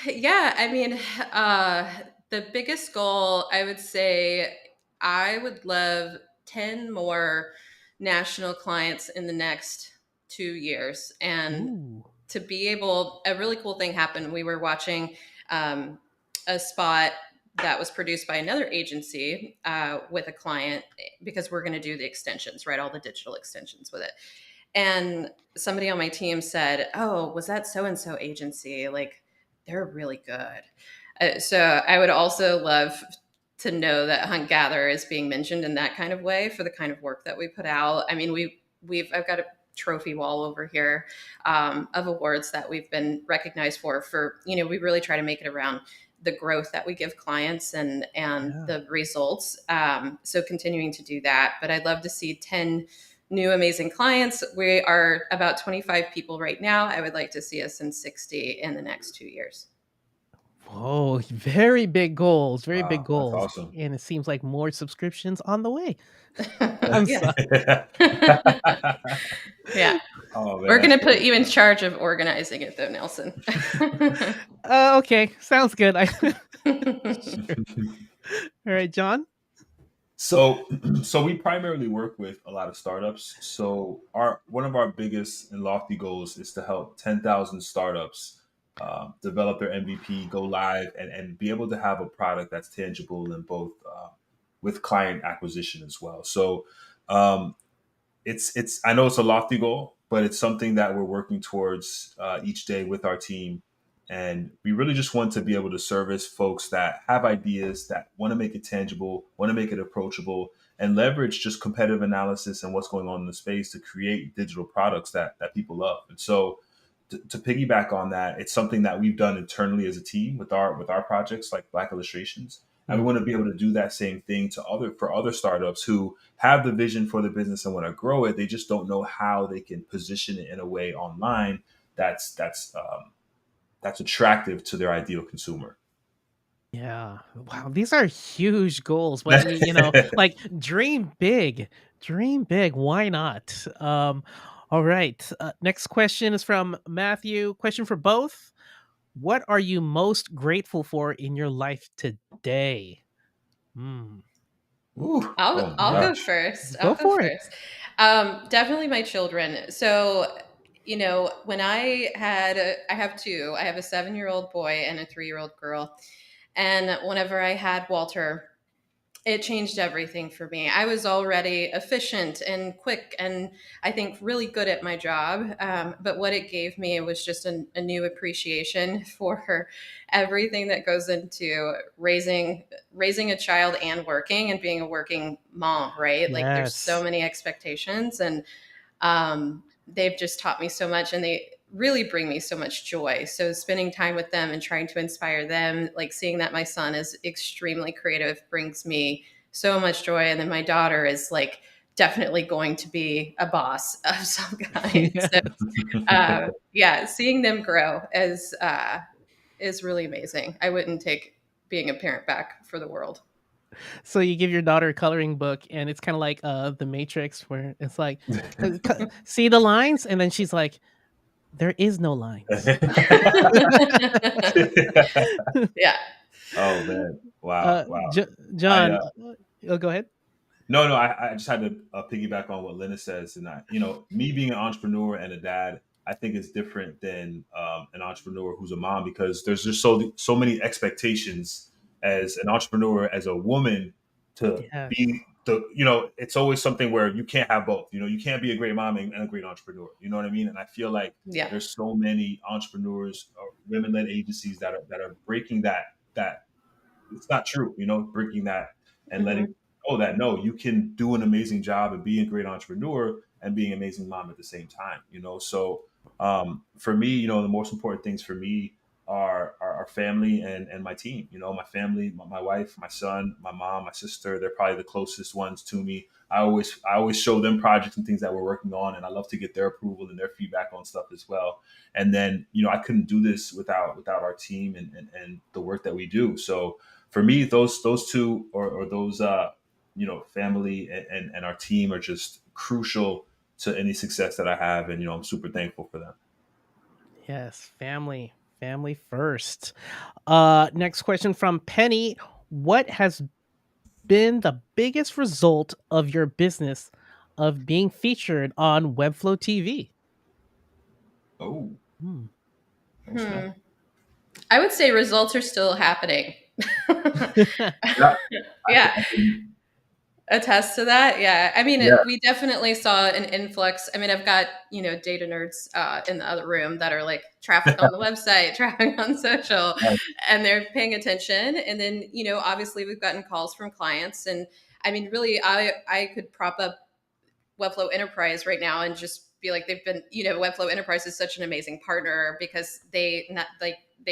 Yeah, I mean, uh, the biggest goal, I would say, I would love 10 more national clients in the next 2 years. And Ooh. to be able, a really cool thing happened. We were watching um, a spot that was produced by another agency with a client because we're going to do the extensions, right? All the digital extensions with it. And somebody on my team said, "Oh, was that so and so agency? Like, they're really good." So I would also love to know that Hunt Gather is being mentioned in that kind of way for the kind of work that we put out. I mean, we've I've got a trophy wall over here of awards that we've been recognized for. We really try to make it around the growth that we give clients and Yeah. the results. So continuing to do that, but I'd love to see 10 new amazing clients. We are about 25 people right now. I would like to see us in 60 in the next 2 years. Whoa, very big goals, very big Wow, that's goals. awesome. And it seems like more subscriptions on the way. I'm Yeah. sorry. Yeah. Oh man, We're that's going to put great. you in charge of organizing it, though, Nelson. Okay, sounds good. Sure. All right, John. So, so we primarily work with a lot of startups. So, our one of our biggest and lofty goals is to help 10,000 startups develop their MVP, go live, and be able to have a product that's tangible in both with client acquisition as well. So, um, it's I know it's a lofty goal, but it's something that we're working towards each day with our team, and we really just want to be able to service folks that have ideas, that want to make it tangible, want to make it approachable, and leverage just competitive analysis and what's going on in the space to create digital products that people love. And so, to piggyback on that, it's something that we've done internally as a team with our projects like Black Illustrations. And we Mm. want to be able to do that same thing to other startups who have the vision for the business and want to grow it. They just don't know how they can position it in a way online that's attractive to their ideal consumer. Yeah. Wow, these are huge goals, but like dream big. Dream big. Why not? All right. Next question is from Matthew. Question for both. What are you most grateful for in your life today? Hmm. Ooh, I'll oh my I'll Yeah. go gosh. first. Go I'll go for it. first. Definitely my children. So, when I have two. I have a 7-year-old boy and a 3-year-old girl. And whenever I had Walter, it changed everything for me. I was already efficient and quick and I think really good at my job. But what it gave me was just a new appreciation for everything that goes into raising a child and working and being a working mom, right? Like there's so Yes. many expectations and they've just taught me so much and they really bring me so much joy. So spending time with them and trying to inspire them, like seeing that my son is extremely creative brings me so much joy. And then my daughter is like definitely going to be a boss of some kind. So Yes. yeah, seeing them grow is really amazing. I wouldn't take being a parent back for the world. So you give your daughter a coloring book, and it's kind of like the Matrix, where it's like, see the lines, and then she's like, "There is no lines." Yeah. Oh man, wow, wow. I John, oh, go ahead. No, no, I just had to piggyback on what Lynna says, and me being an entrepreneur and a dad, I think is different than an entrepreneur who's a mom because there's just so many expectations as an entrepreneur, as a woman, to Yes. be it's always something where you can't have both. You can't be a great mom and a great entrepreneur. You know what I mean? And I feel like Yeah. there's so many entrepreneurs or women-led agencies that are breaking that it's not true, breaking that and letting Hmm. know that no, you can do an amazing job and be a great entrepreneur and being an amazing mom at the same time. So for me, the most important things for me are family and my team. My family, my wife, my son, my mom, my sister. They're probably the closest ones to me. I always show them projects and things that we're working on, and I love to get their approval and their feedback on stuff as well. And then I couldn't do this without our team and the work that we do. So for me, those two or those family and our team are just crucial to any success that I have, and I'm super thankful for them. Yes, family first. Next question from Penny. What has been the biggest result of your business of being featured on Webflow TV? Oh, Hmm. oh snap! Hmm. I would say results are still happening. Yeah, Yeah, I can, attest to that. Yeah, I mean, yeah, we definitely saw an influx. I mean, I've got data nerds in the other room that are like traffic on the website, traffic on social, and they're paying attention. And then obviously we've gotten calls from clients, and I mean, really, I could prop up Webflow Enterprise right now and just be like they've been Webflow Enterprise is such an amazing partner because they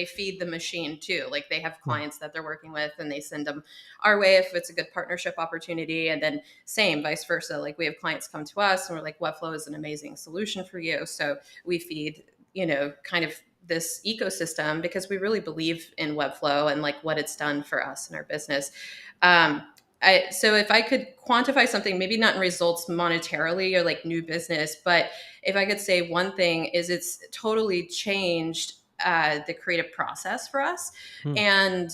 feed the machine too. Like they have Yeah. clients that they're working with and they send them our way if it's a good partnership opportunity, and then same vice versa. Like we have clients come to us and we're like, Webflow is an amazing solution for you, so we feed kind of this ecosystem because we really believe in Webflow and like what it's done for us and our business. um, so if I could quantify something, maybe not in results monetarily or like new business, but if I could say one thing is it's totally changed the creative process for us. Hmm. And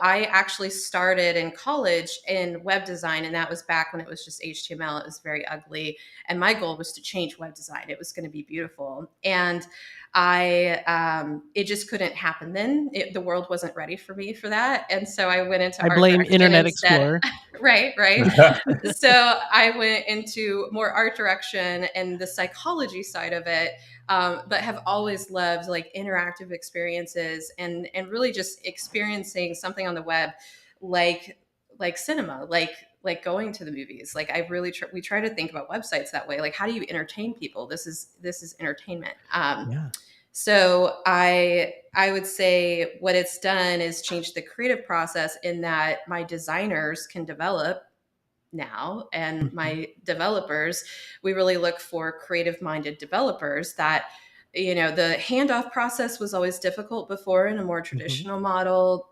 I actually started in college in web design, and that was back when it was just HTML. It was very ugly, and my goal was to change web design. It was going to be beautiful, and it just couldn't happen then. The world wasn't ready for me for that, and so I went into I art blame direction Internet instead. Explorer. Right, right. So I went into more art direction and the psychology side of it, but have always loved like interactive experiences and really just experiencing something on the web, like cinema, like going to the movies. Like I really we try to think about websites that way. Like how do you entertain people? This is entertainment. Yeah. So I would say what it's done is change the creative process in that my designers can develop now, and Mhm. my developers, we really look for creative minded developers that, the handoff process was always difficult before in a more Mhm. traditional model.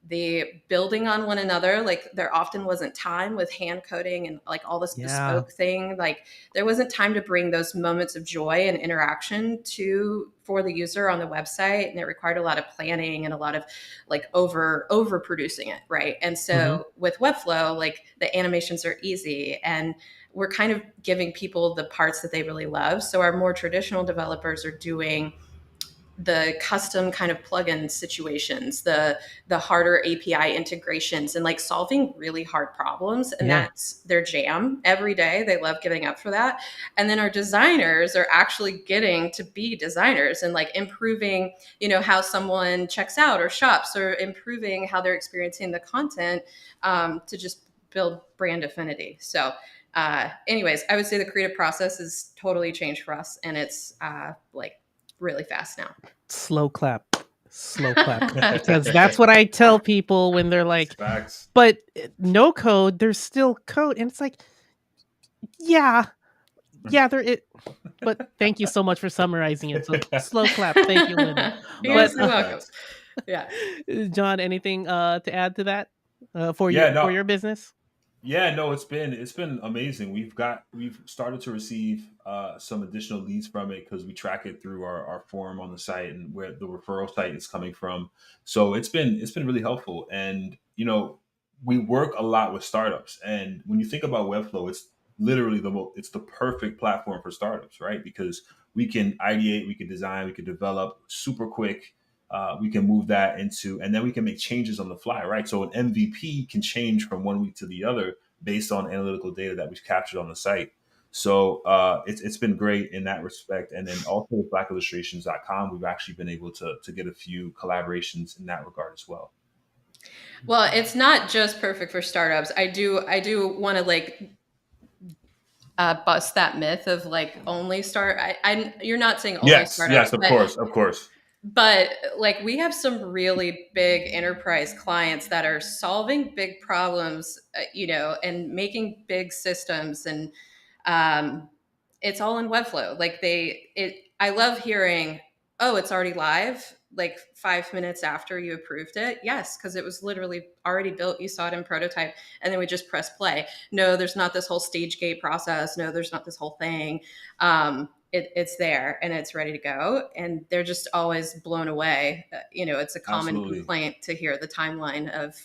The building on one another, like there often wasn't time with hand coding and like all this Yeah. bespoke thing. Like there wasn't time to bring those moments of joy and interaction to for the user on the website, and it required a lot of planning and a lot of like over producing it, right? And Mhm. so with Webflow, like the animations are easy, and we're kind of giving people the parts that they really love. So our more traditional developers are doing the custom kind of plugin situations, the harder API integrations, and like solving really hard problems. And Yeah. that's their jam every day. They love getting up for that. And then our designers are actually getting to be designers and like improving, how someone checks out or shops, or improving how they're experiencing the content, to just build brand affinity. So anyways, I would say the creative process is totally changed for us, and it's like really fast now. Slow clap. Slow clap. Because that's what I tell people when they're like, Facts. but no code, there's still code. And it's like, yeah, yeah, there it. But thank you so much for summarizing it. So slow clap. Thank you, Lynna. No, You're But so true welcome. facts. Yeah. John, anything to add to that for Yeah, for no, your business? yeah, no, it's been amazing. We've started to receive some additional leads from it because we track it through our forum on the site and where the referral site is coming from. So it's been really helpful. And we work a lot with startups. And when you think about Webflow, it's literally it's the perfect platform for startups, right? Because we can ideate, we can design, we can develop super quick. We can move that into, and then we can make changes on the fly, right? So an MVP can change from one week to the other based on analytical data that we've captured on the site. So it's been great in that respect. And then also with blackillustrations.com, we've actually been able to get a few collaborations in that regard as well. Well, it's not just perfect for startups. I do want to like bust that myth of like only start. You're not saying only Yes, startups, yes, of but course, of course. like we have some really big enterprise clients that are solving big problems, and making big systems, and um, it's all in Webflow. Like I love hearing, oh, it's already live, like 5 minutes after you approved it. Yes, because it was literally already built. You saw it in prototype, and then we just press play. No, there's not this whole stage gate process. No, there's not this whole thing. It's there and it's ready to go. And they're just always blown away. It's a common Absolutely. complaint to hear the timeline of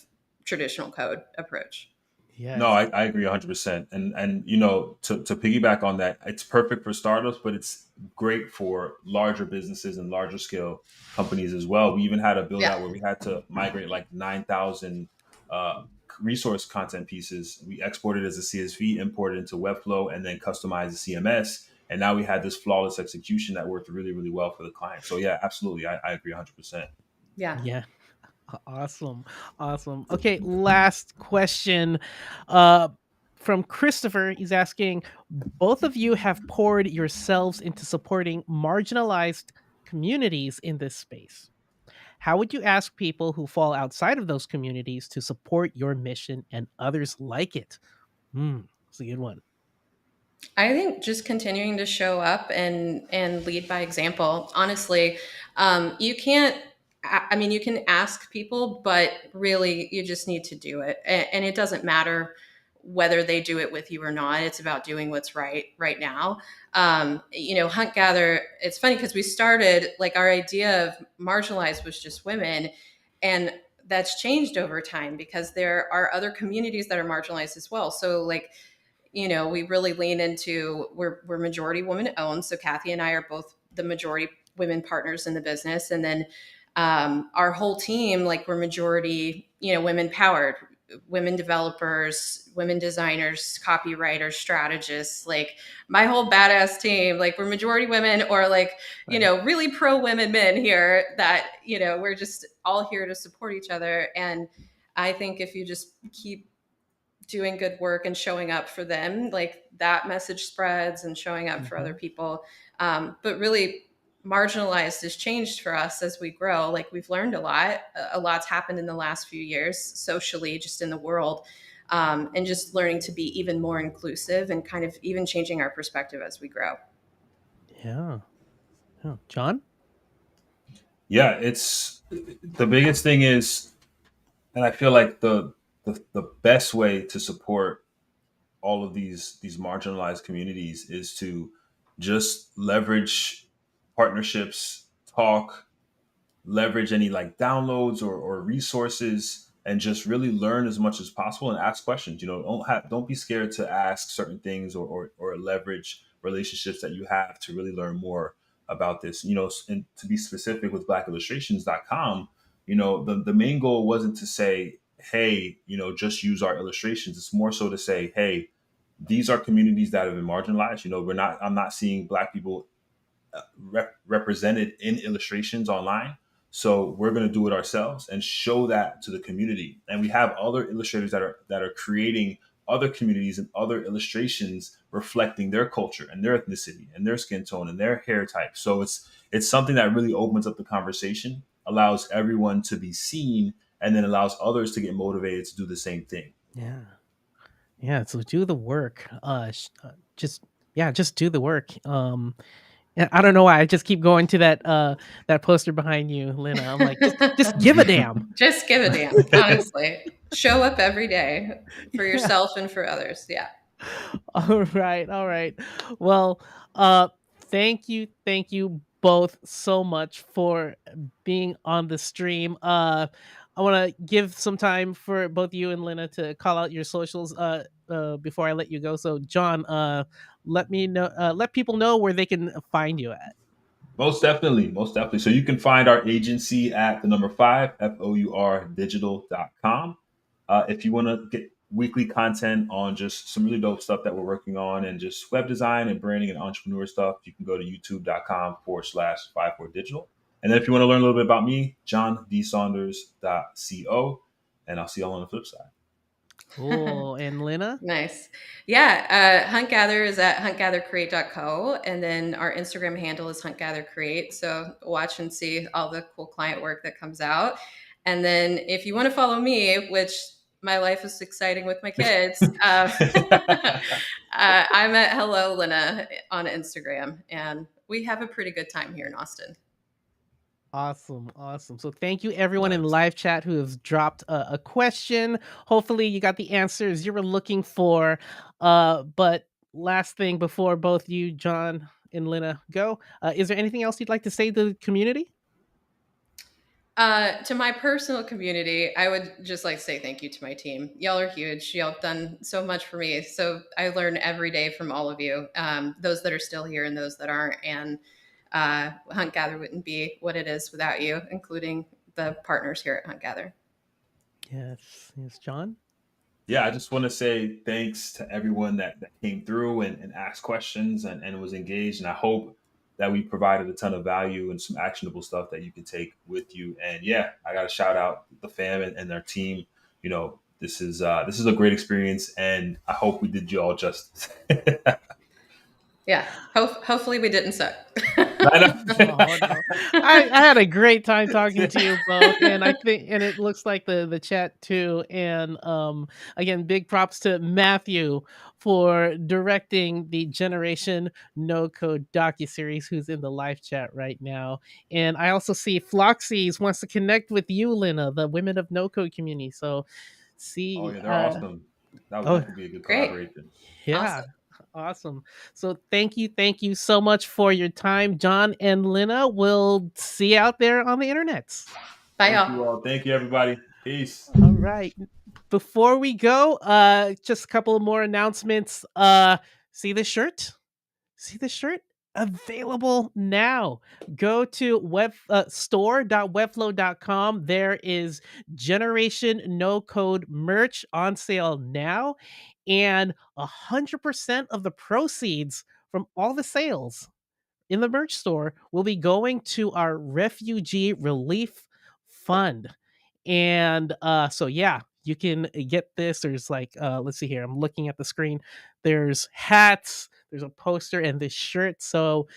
traditional code approach. No, Yes. I agree 100%. And to piggyback on that, it's perfect for startups, but it's great for larger businesses and larger scale companies as well. We even had a build Yeah. out where we had to migrate like 9,000 uh, resource content pieces. We exported as a CSV, imported into Webflow, and then customized the CMS. And now we had this flawless execution that worked really, really well for the client. So yeah, absolutely. I agree 100%. Yeah. Yeah. Awesome. Awesome. Okay, last question. Uh from Christopher, he's asking, both of you have poured yourselves into supporting marginalized communities in this space. How would you ask people who fall outside of those communities to support your mission and others like it? That's a good one. I think just continuing to show up and lead by example. Honestly, you can't. I mean, you can ask people, but really, you just need to do it, and it doesn't matter whether they do it with you or not. It's about doing what's right now. Hunt gather. It's funny because we started like our idea of marginalized was just women, and that's changed over time because there are other communities that are marginalized as well. So like we really lean into we're majority woman owned. So Kathy and I are both the majority women partners in the business, and then our whole team, like we're majority, women powered, women developers, women designers, copywriters, strategists. Like my whole badass team, like we're majority women, or like Right. really pro women men here. That we're just all here to support each other. And I think if you just keep doing good work and showing up for them, like that message spreads, and showing up for other Mhm. people. But really, marginalized has changed for us as we grow. Like we've learned a lot. A lot's happened in the last few years socially, just in the world, and just learning to be even more inclusive and kind of even changing our perspective as we grow. Yeah. Yeah. John? Yeah, it's the biggest thing is, and I feel like the best way to support all of these marginalized communities is to just leverage partnerships, talk, leverage any like downloads or resources, and just really learn as much as possible and ask questions. Don't be scared to ask certain things, or leverage relationships that you have to really learn more about this. And to be specific with blackillustrations.com, the main goal wasn't to say, hey, just use our illustrations. It's more so to say, hey, these are communities that have been marginalized. I'm not seeing Black people represented in illustrations online. So we're going to do it ourselves and show that to the community. And we have other illustrators that are creating other communities and other illustrations reflecting their culture and their ethnicity and their skin tone and their hair type. So it's something that really opens up the conversation, allows everyone to be seen, and then allows others to get motivated to do the same thing. Yeah. Yeah. So do the work. Just yeah, just do the work. Yeah, I don't know why I just keep going to that poster behind you, Lynna. I'm like, just give a damn. Just give a damn, honestly. Show up every day for Yeah. yourself and for others. Yeah. All right, all right. Well, uh, thank you both so much for being on the stream. I want to give some time for both you and Lynna to call out your socials. Before I let you go. So, John, let me know. Let people know where they can find you at. Most definitely. Most definitely. So you can find our agency at the number 5, FOUR digital.com. If you want to get weekly content on just some really dope stuff that we're working on and just web design and branding and entrepreneur stuff, you can go to youtube.com/54digital. And then if you want to learn a little bit about me, johnDsaunders.co. And I'll see y'all on the flip side. Cool. And Lynna? Nice. Yeah. Hunt Gather is at huntgathercreate.co. And then our Instagram handle is huntgathercreate. So watch and see all the cool client work that comes out. And then if you want to follow me, which my life is exciting with my kids, I'm at Hello Lynna on Instagram. And we have a pretty good time here in Austin. Awesome, awesome. So thank you everyone in Nice. live chat who has dropped a question. Hopefully you got the answers you were looking for. But last thing before both you, John and Lynna, go, is there anything else you'd like to say to the community? To my personal community, I would just like to say thank you to my team. Y'all are huge. Y'all have done so much for me. So I learn every day from all of you, those that are still here and those that aren't. And Hunt Gather wouldn't be what it is without you, including the partners here at Hunt Gather. Yes, John. Yeah, I just want to say thanks to everyone that came through and asked questions and was engaged. And I hope that we provided a ton of value and some actionable stuff that you can take with you. And yeah, I got to shout out the fam and their team. This is a great experience, and I hope we did you all justice. Yeah. Hopefully we didn't suck. I Oh know. no, I had a great time talking to you both, and I think, and it looks like the chat too. And again, big props to Matthew for directing the Generation No Code docuseries, who's in the live chat right now. And I also see Floxy's wants to connect with you, Lynna, the Women of No Code community. So Oh see, yeah, they're awesome. That would oh definitely be a good Great. collaboration. yeah. Awesome. Awesome. So thank you so much for your time, John and Lynna. We'll see you out there on the internets. Bye, Thank you y'all. all. Thank you, everybody. Peace. All right. Before we go, just a couple of more announcements. See this shirt? See this shirt? Available now. Go to store.webflow.com. There is Generation No Code merch on sale now, and 100% of the proceeds from all the sales in the merch store will be going to our refugee relief fund. And so yeah, you can get this. There's like let's see here, I'm looking at the screen. There's hats, there's a poster, and this shirt. So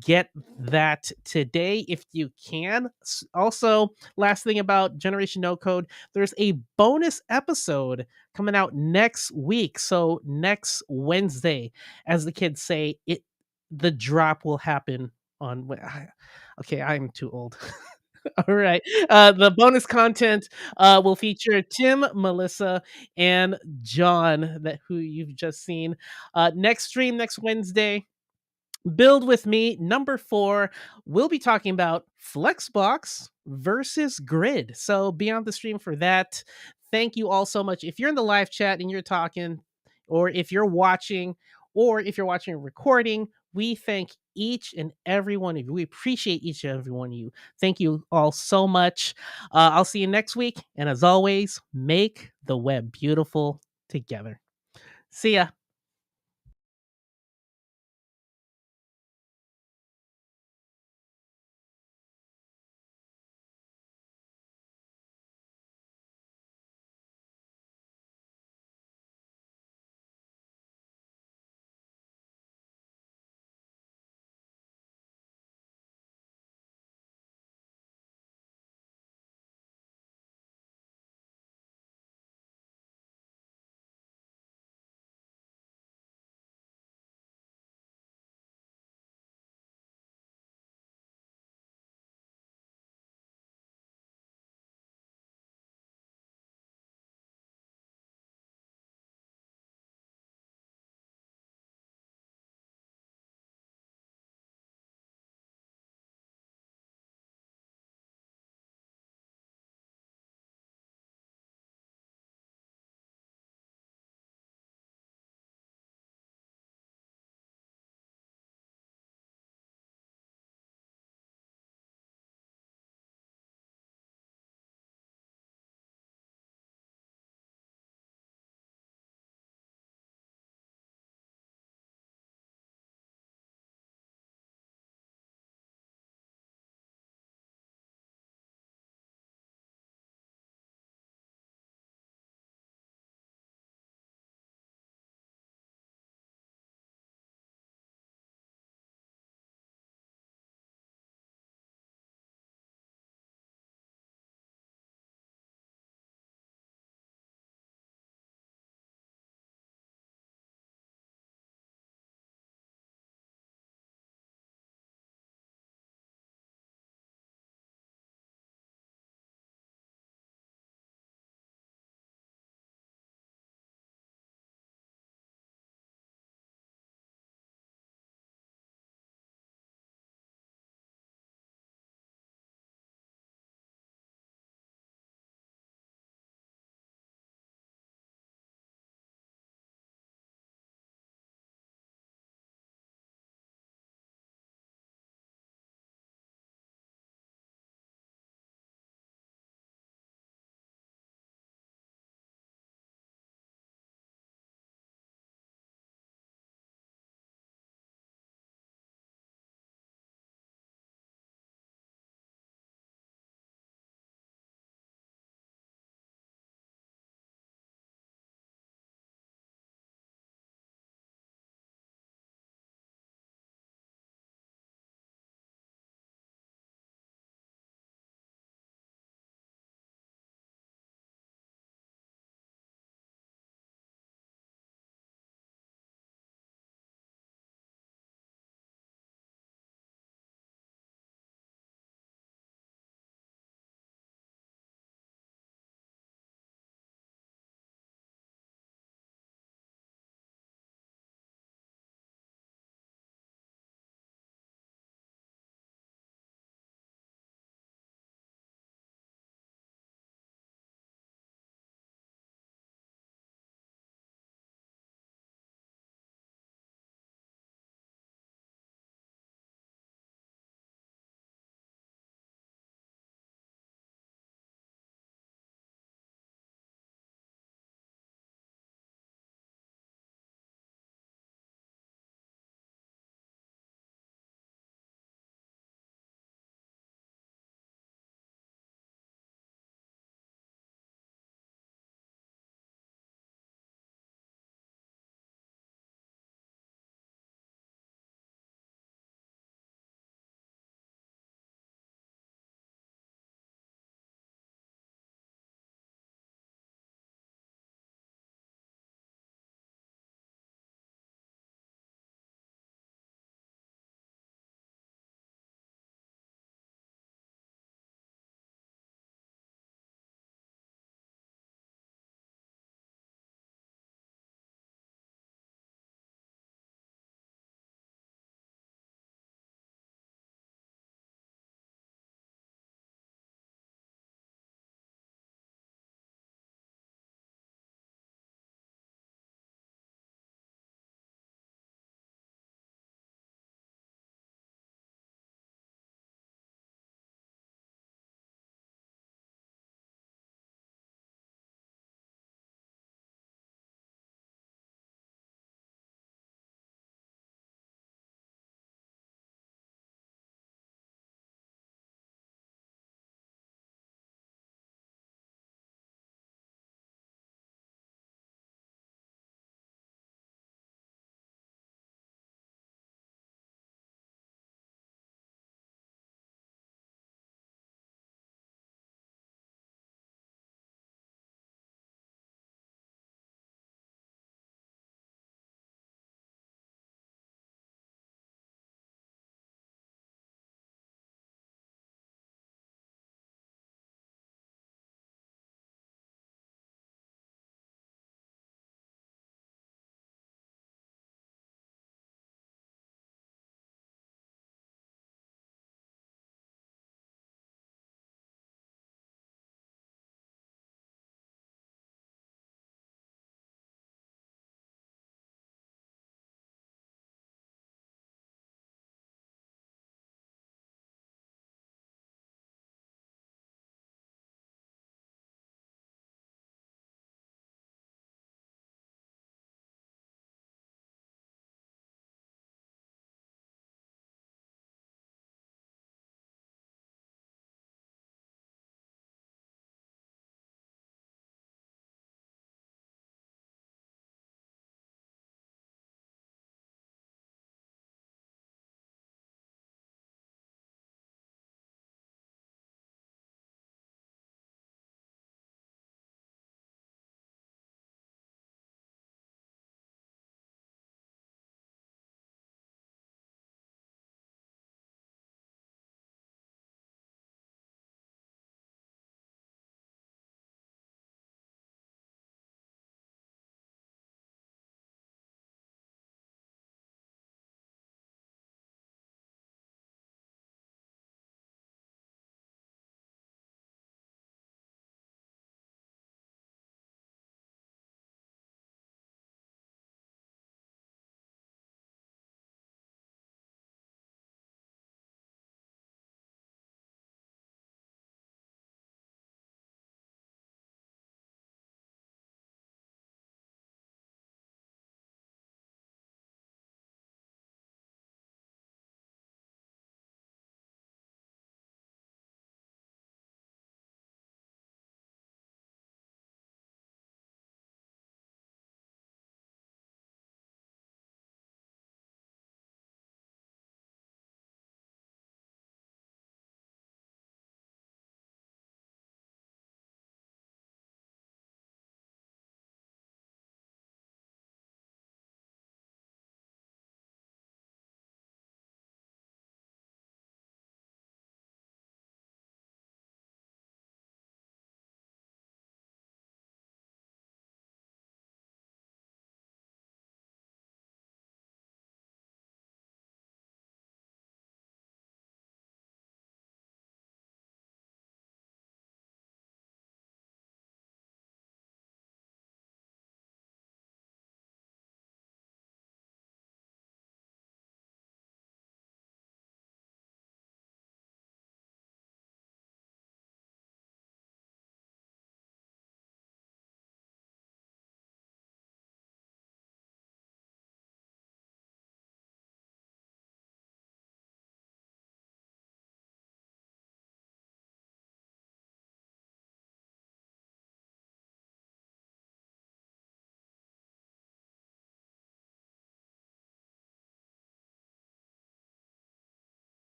get that today if you can. Also, last thing about Generation No Code, there's a bonus episode coming out next week. So next Wednesday, as the kids say, the drop will happen on. Okay, I'm too old. All right. The bonus content will feature Tim, Melissa, and John, that who you've just seen. Next stream next Wednesday. Build with me, number 4. We'll be talking about Flexbox versus Grid. So be on the stream for that. Thank you all so much. If you're in the live chat and you're talking, or if you're watching, or if you're watching a recording, we thank each and every one of you. We appreciate each and every one of you. Thank you all so much. I'll see you next week. And as always, make the web beautiful together. See ya.